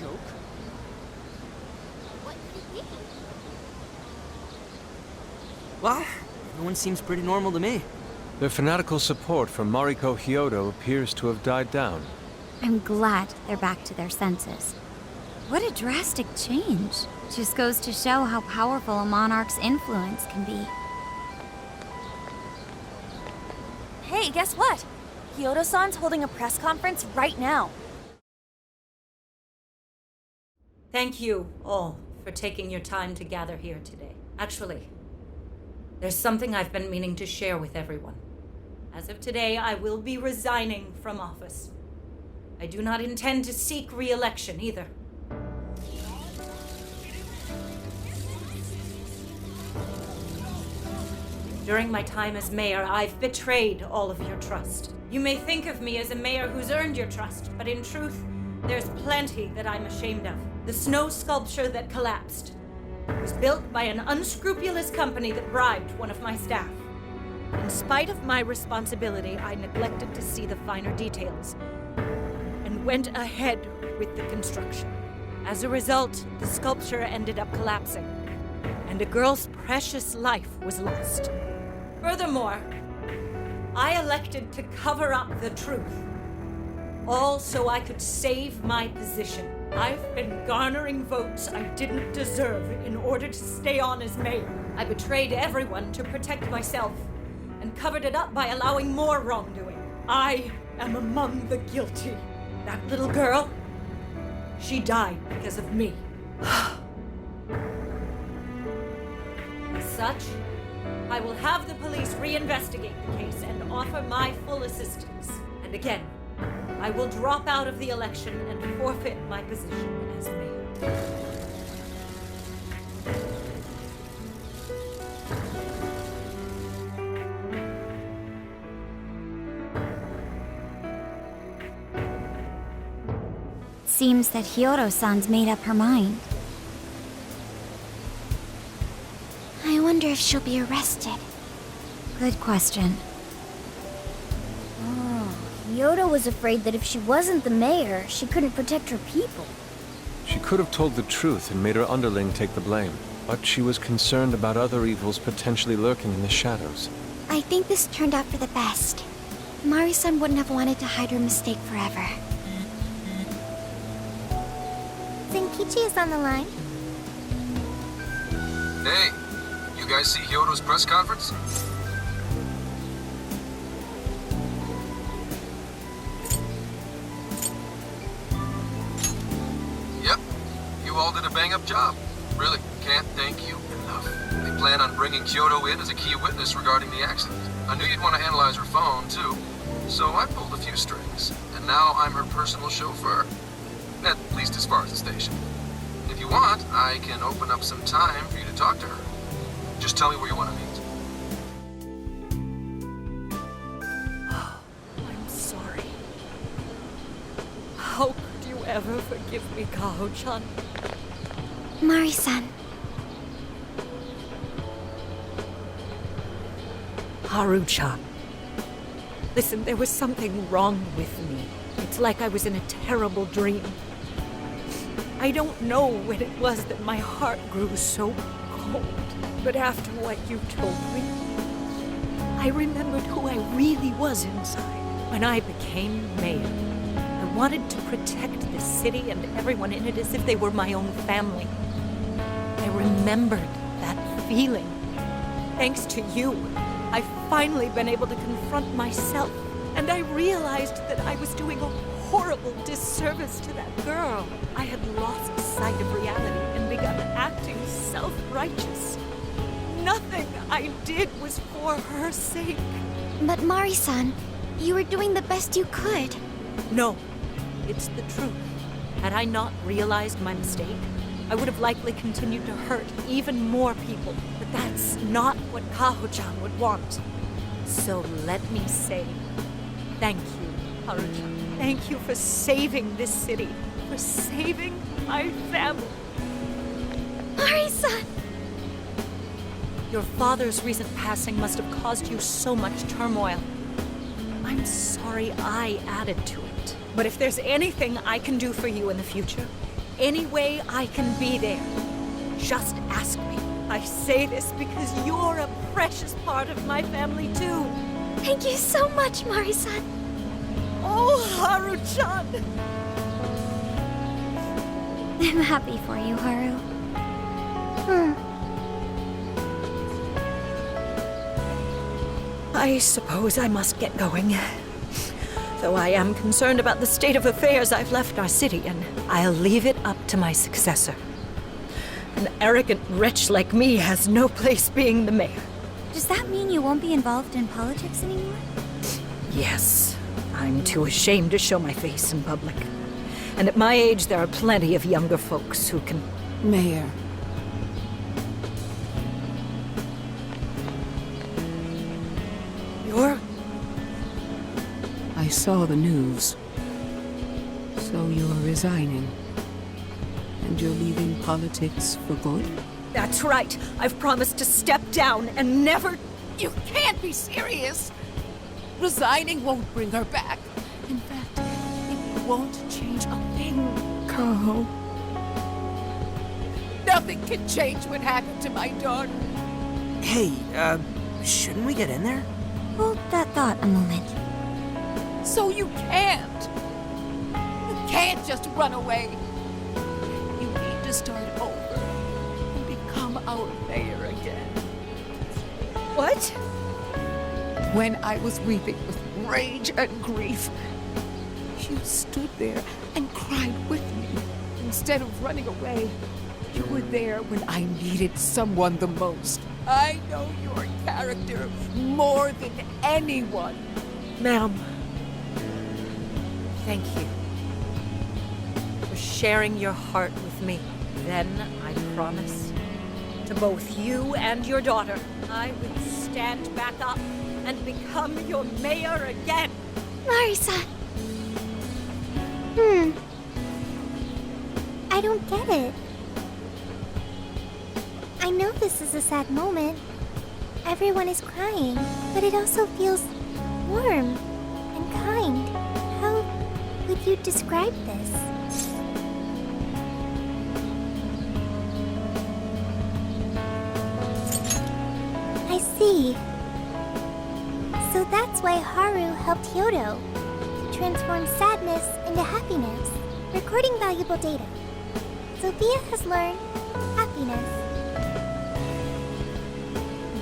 joke. What could it be? Well, everyone seems pretty normal to me. Their fanatical support for Mariko Hyodo appears to have died down. I'm glad they're back to their senses. What a drastic change. Just goes to show how powerful a monarch's influence can be. Hey, guess what? Hyodo-san's holding a press conference right now. Thank you all for taking your time to gather here today. Actually, there's something I've been meaning to share with everyone. As of today, I will be resigning from office. I do not intend to seek re-election either. During my time as mayor, I've betrayed all of your trust. You may think of me as a mayor who's earned your trust, but in truth, there's plenty that I'm ashamed of. The snow sculpture that collapsed was built by an unscrupulous company that bribed one of my staff. In spite of my responsibility, I neglected to see the finer details and went ahead with the construction. As a result, the sculpture ended up collapsing, and a girl's precious life was lost. Furthermore, I elected to cover up the truth, all so I could save my position. I've been garnering votes I didn't deserve in order to stay on as mayor. I betrayed everyone to protect myself and covered it up by allowing more wrongdoing. I am among the guilty. That little girl, she died because of me. As such, I will have the police reinvestigate the case and offer my full assistance. And again, I will drop out of the election and forfeit my position as mayor. Seems that Hyodo-san's made up her mind. I wonder if she'll be arrested. Good question. Hyodo was afraid that if she wasn't the mayor, she couldn't protect her people. She could have told the truth and made her underling take the blame, but she was concerned about other evils potentially lurking in the shadows. I think this turned out for the best. Mari-san wouldn't have wanted to hide her mistake forever. Zenkichi is on the line. Hey, you guys see Hyodo's press conference? Yep, you all did a bang-up job. Really, can't thank you enough. They plan on bringing Hyodo in as a key witness regarding the accident. I knew you'd want to analyze her phone, too. So I pulled a few strings, and now I'm her personal chauffeur. At least as far as the station. If you want, I can open up some time for you to talk to her. Just tell me where you want to meet. I'm sorry. How could you ever forgive me, Kaho-chan? Mari-san. Haru-chan. Listen, there was something wrong with me. It's like I was in a terrible dream. I don't know when it was that my heart grew so cold, but after what you told me, I remembered who I really was inside. When I became mayor, I wanted to protect this city and everyone in it as if they were my own family. I remembered that feeling. Thanks to you, I've finally been able to confront myself, and I realized that I was doing a horrible disservice to that girl. I had lost sight of reality and begun acting self-righteous. Nothing I did was for her sake. But Mari-san, you were doing the best you could. No, it's the truth. Had I not realized my mistake, I would have likely continued to hurt even more people. But that's not what Kaho-chan would want. So let me say, thank you, Haru-chan. Thank you for saving this city, for saving my family. Mari-san! Your father's recent passing must have caused you so much turmoil. I'm sorry I added to it. But if there's anything I can do for you in the future, any way I can be there, just ask me. I say this because you're a precious part of my family, too. Thank you so much, Mari-san. Oh, Haru-chan! I'm happy for you, Haru. I suppose I must get going. Though I am concerned about the state of affairs, I've left our city, and I'll leave it up to my successor. An arrogant wretch like me has no place being the mayor. Does that mean you won't be involved in politics anymore? Yes, I'm too ashamed to show my face in public. And at my age, there are plenty of younger folks who can... Mayor. You're... I saw the news. So you're resigning. And you're leaving politics for good? That's right. I've promised to step down and never... You can't be serious! Resigning won't bring her back. In fact, it won't change a thing. Carl. Nothing can change what happened to my daughter. Hey, shouldn't we get in there? Hold that thought a moment. So you can't. You can't just run away. You need to start over and become our mayor again. What? When I was weeping with rage and grief, you stood there and cried with me. Instead of running away, you were there when I needed someone the most. I know your character more than anyone. Ma'am. Thank you for sharing your heart with me. Then I promise to both you and your daughter, I would stand back up and become your mayor again. Mari-san. I don't get it. I know this is a sad moment. Everyone is crying, but it also feels warm and kind. How would you describe this? I see. So that's why Haru helped Hyodo to transform sadness into happiness, recording valuable data. Sophia has learned happiness.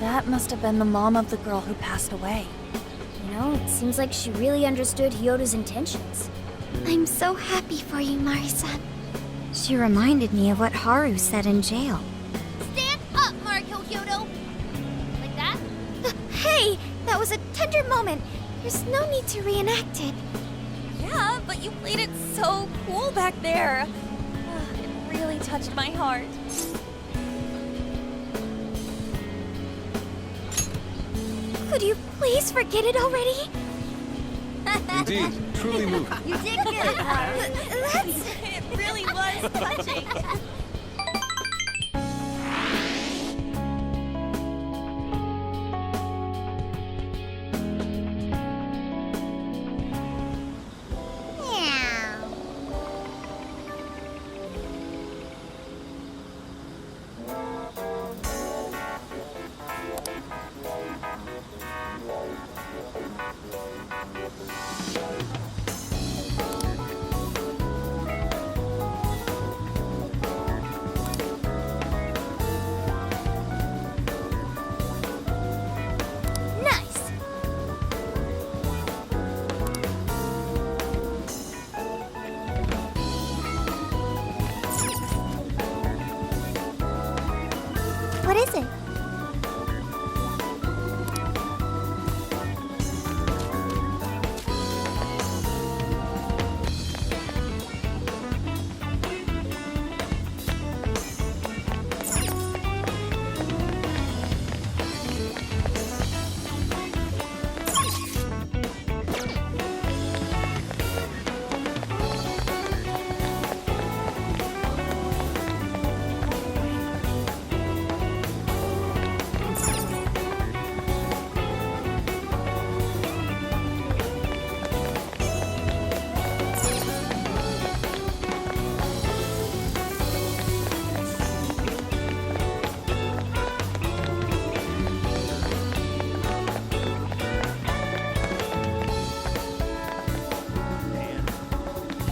That must have been the mom of the girl who passed away. You know, it seems like she really understood Hyodo's intentions. I'm so happy for you, Mari-san. She reminded me of what Haru said in jail. Stand up, Mariko Hyodo! Like that? Hey! That was a tender moment. There's no need to reenact it. Yeah, but you played it so cool back there. It really touched my heart. Could you please forget it already? Indeed, truly moving. You did good, Haru. It really was touching.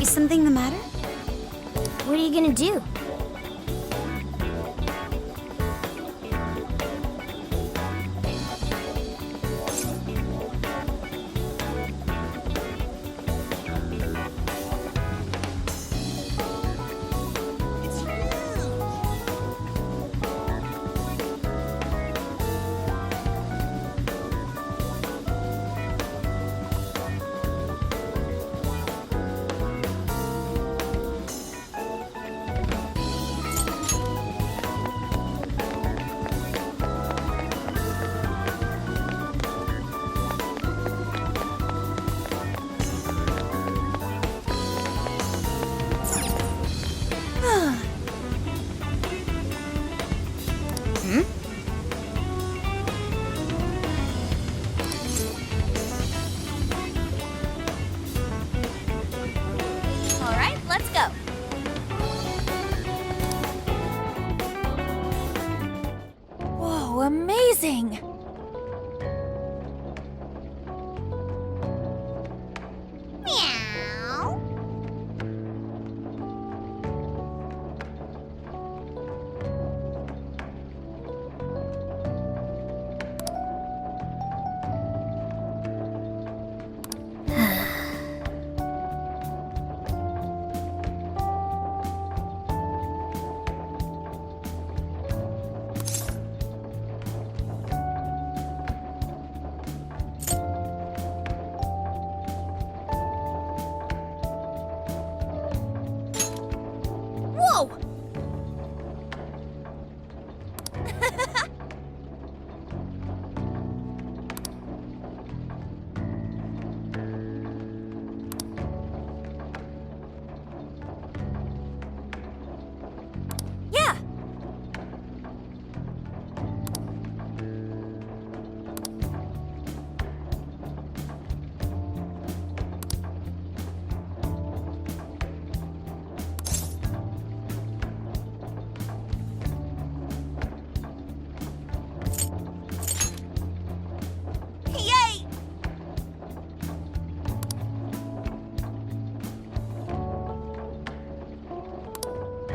Is something the matter? What are you gonna do? All right, let's go. Whoa, amazing! Meow. Whoa! Yeah! Yay!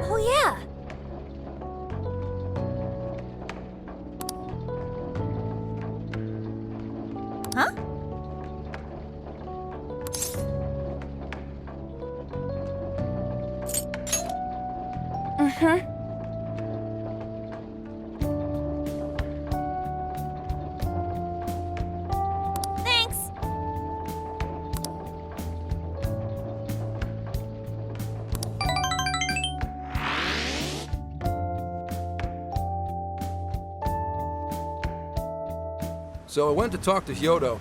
Oh yeah! Huh? Mm-hmm. Thanks. So I went to talk to Hyodo,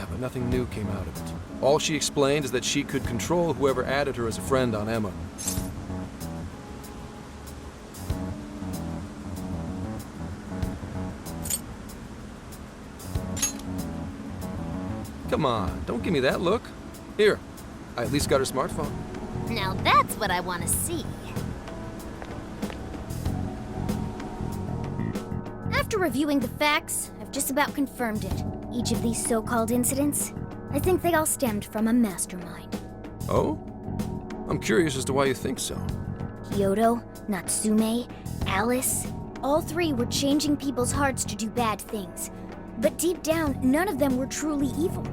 but nothing new came out of it. All she explained is that she could control whoever added her as a friend on Emma. Come on, don't give me that look. Here, I at least got her smartphone. Now that's what I want to see. After reviewing the facts, I've just about confirmed it. Each of these so-called incidents, I think they all stemmed from a mastermind. Oh? I'm curious as to why you think so. Kyoto, Natsume, Alice, all three were changing people's hearts to do bad things. But deep down, none of them were truly evil.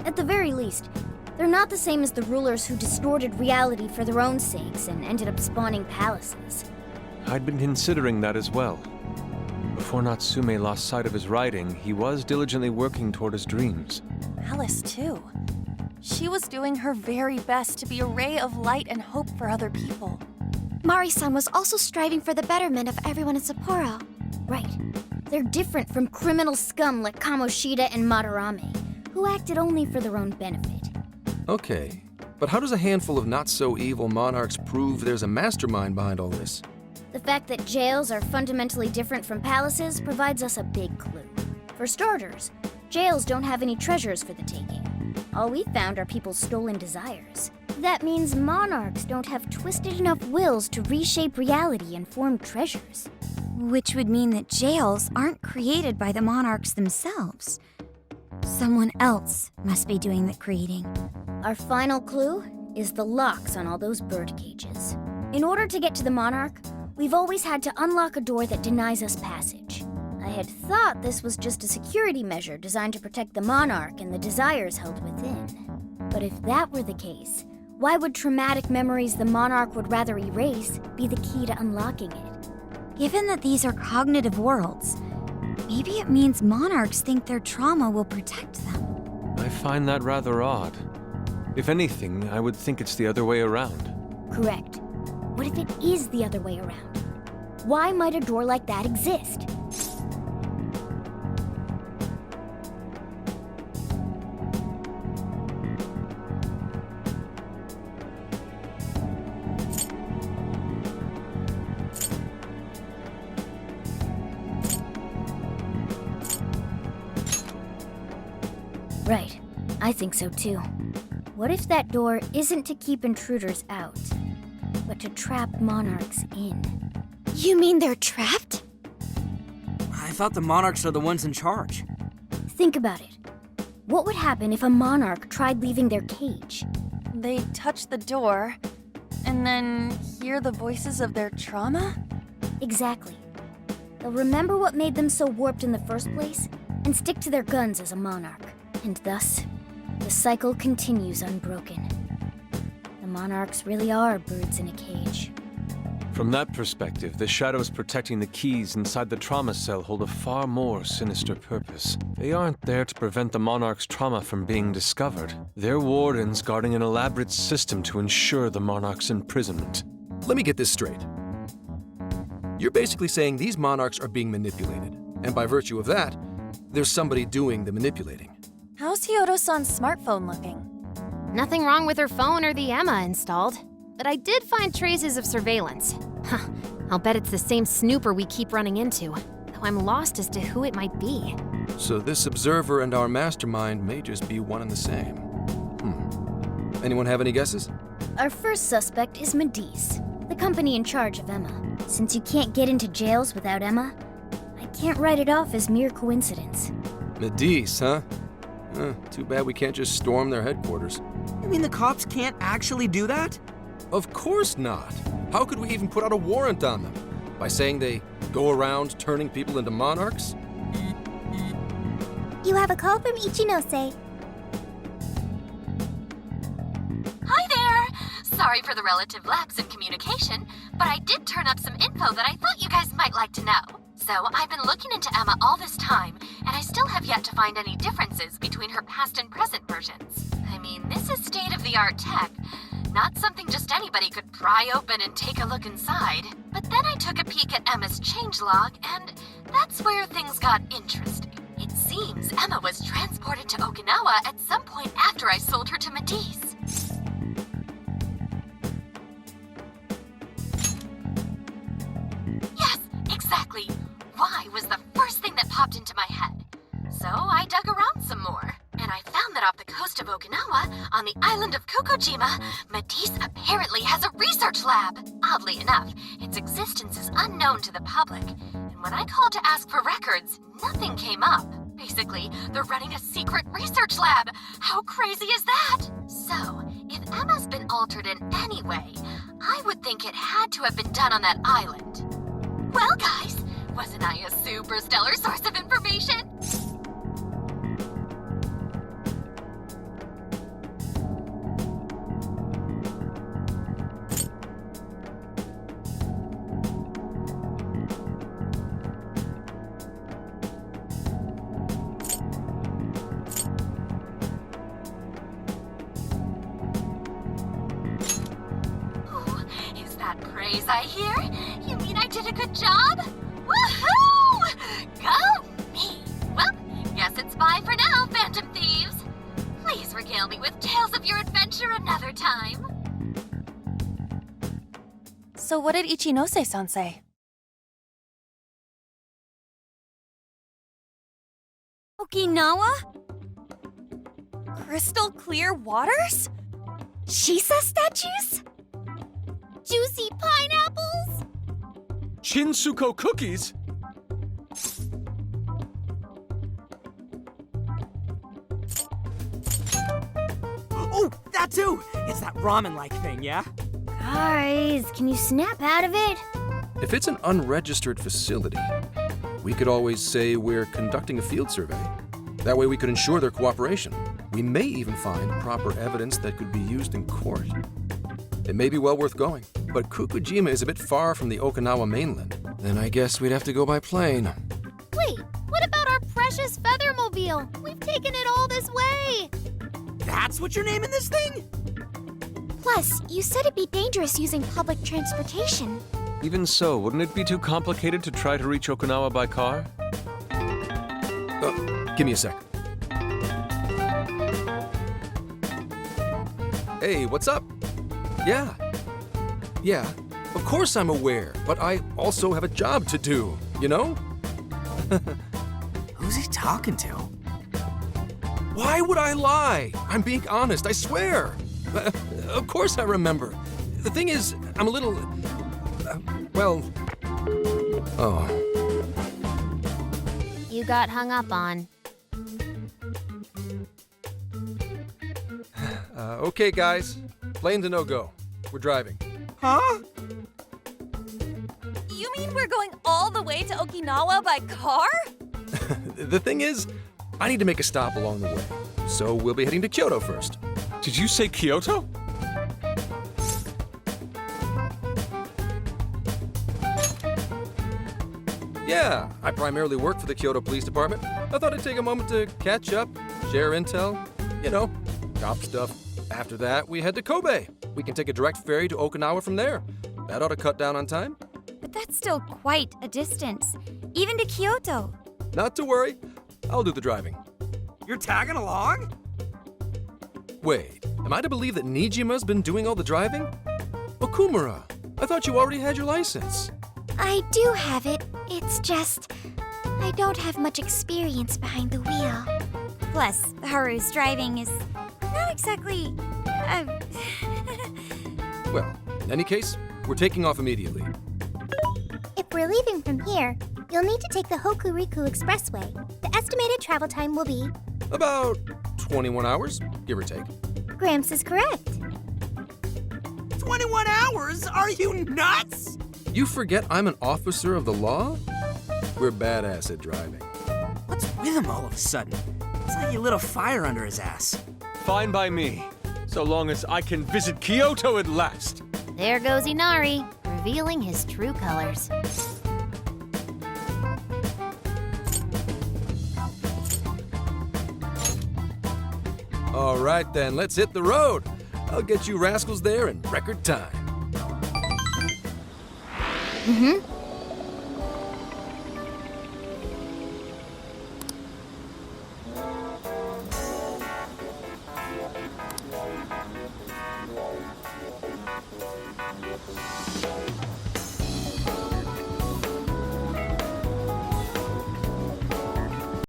At the very least, they're not the same as the rulers who distorted reality for their own sakes and ended up spawning palaces. I'd been considering that as well. Before Natsume lost sight of his writing, he was diligently working toward his dreams. Alice, too. She was doing her very best to be a ray of light and hope for other people. Mari-san was also striving for the betterment of everyone in Sapporo. Right. They're different from criminal scum like Kamoshida and Madarame, who acted only for their own benefit. Okay, but how does a handful of not-so-evil monarchs prove there's a mastermind behind all this? The fact that jails are fundamentally different from palaces provides us a big clue. For starters, jails don't have any treasures for the taking. All we found are people's stolen desires. That means monarchs don't have twisted enough wills to reshape reality and form treasures. Which would mean that jails aren't created by the monarchs themselves. Someone else must be doing the creating. Our final clue? is the locks on all those bird cages. In order to get to the Monarch, we've always had to unlock a door that denies us passage. I had thought this was just a security measure designed to protect the Monarch and the desires held within. But if that were the case, why would traumatic memories the Monarch would rather erase be the key to unlocking it? Given that these are cognitive worlds, maybe it means monarchs think their trauma will protect them. I find that rather odd. If anything, I would think it's the other way around. Correct. What if it is the other way around? Why might a door like that exist? Right. I think so too. What if that door isn't to keep intruders out, but to trap monarchs in? You mean they're trapped? I thought the monarchs are the ones in charge. Think about it. What would happen if a monarch tried leaving their cage? They touch the door, and then hear the voices of their trauma? Exactly. They'll remember what made them so warped in the first place, and stick to their guns as a monarch. And thus, the cycle continues unbroken. The monarchs really are birds in a cage. From that perspective, the shadows protecting the keys inside the trauma cell hold a far more sinister purpose. They aren't there to prevent the monarch's trauma from being discovered. They're wardens guarding an elaborate system to ensure the monarch's imprisonment. Let me get this straight. You're basically saying these monarchs are being manipulated, and by virtue of that, there's somebody doing the manipulating. How's Hyodo-san's smartphone looking? Nothing wrong with her phone or the Emma installed. But I did find traces of surveillance. Huh, I'll bet it's the same snooper we keep running into, though I'm lost as to who it might be. So this observer and our mastermind may just be one and the same. Anyone have any guesses? Our first suspect is Medice, the company in charge of Emma. Since you can't get into jails without Emma, I can't write it off as mere coincidence. Medice, huh? Too bad we can't just storm their headquarters. You mean the cops can't actually do that? Of course not. How could we even put out a warrant on them? By saying they go around turning people into monarchs? You have a call from Ichinose. Hi there! Sorry for the relative lapse in communication, but I did turn up some info that I thought you guys might like to know. So I've been looking into Emma all this time, and I still have yet to find any differences between her past and present versions. I mean, this is state-of-the-art tech, not something just anybody could pry open and take a look inside. But then I took a peek at Emma's changelog, and that's where things got interesting. It seems Emma was transported to Okinawa at some point after I sold her to Medice. Yes, exactly. Why was the first thing that popped into my head. So I dug around some more, and I found that off the coast of Okinawa, on the island of Kokojima, Medice apparently has a research lab. Oddly enough, its existence is unknown to the public, and when I called to ask for records, nothing came up. Basically, they're running a secret research lab. How crazy is that? So, if Emma's been altered in any way, I would think it had to have been done on that island. Well, guys, wasn't I a super stellar source of information? Praise I hear? You mean I did a good job? Woohoo! Go me! Well, guess it's bye for now, Phantom Thieves. Please regale me with tales of your adventure another time. So what did Ichinose-san say? Okinawa? Crystal clear waters? Shisa statues? Juicy pineapples? Shinsuko cookies? Oh, that too. It's that ramen-like thing, yeah? Guys, can you snap out of it? If it's an unregistered facility, we could always say we're conducting a field survey. That way we could ensure their cooperation. We may even find proper evidence that could be used in court. It may be well worth going, but Kokujima is a bit far from the Okinawa mainland. Then I guess we'd have to go by plane. Wait, what about our precious Feathermobile? We've taken it all this way! That's what you're naming this thing? Plus, you said it'd be dangerous using public transportation. Even so, wouldn't it be too complicated to try to reach Okinawa by car? Give me a sec. Hey, what's up? Yeah, of course I'm aware, but I also have a job to do, you know? Who's he talking to? Why would I lie? I'm being honest, I swear. Of course I remember. The thing is, I'm a little... You got hung up on. Okay, guys. Plane's a no-go. We're driving. Huh? You mean we're going all the way to Okinawa by car? The thing is, I need to make a stop along the way. So we'll be heading to Kyoto first. Did you say Kyoto? Yeah, I primarily work for the Kyoto Police Department. I thought I'd take a moment to catch up, share intel, you know, cop stuff. After that, we head to Kobe. We can take a direct ferry to Okinawa from there. That ought to cut down on time. But that's still quite a distance, even to Kyoto. Not to worry, I'll do the driving. You're tagging along? Wait, am I to believe that Nijima's been doing all the driving? Okumura, I thought you already had your license. I do have it. It's just, I don't have much experience behind the wheel. Plus, Haru's driving is not exactly... Well, in any case, we're taking off immediately. If we're leaving from here, you'll need to take the Hokuriku Expressway. The estimated travel time will be... About 21 hours, give or take. Gramps is correct. 21 hours? Are you nuts? You forget I'm an officer of the law? We're badass at driving. What's with him all of a sudden? It's like you lit a fire under his ass. Fine by me, so long as I can visit Kyoto at last. There goes Inari, revealing his true colors. All right then, let's hit the road. I'll get you rascals there in record time.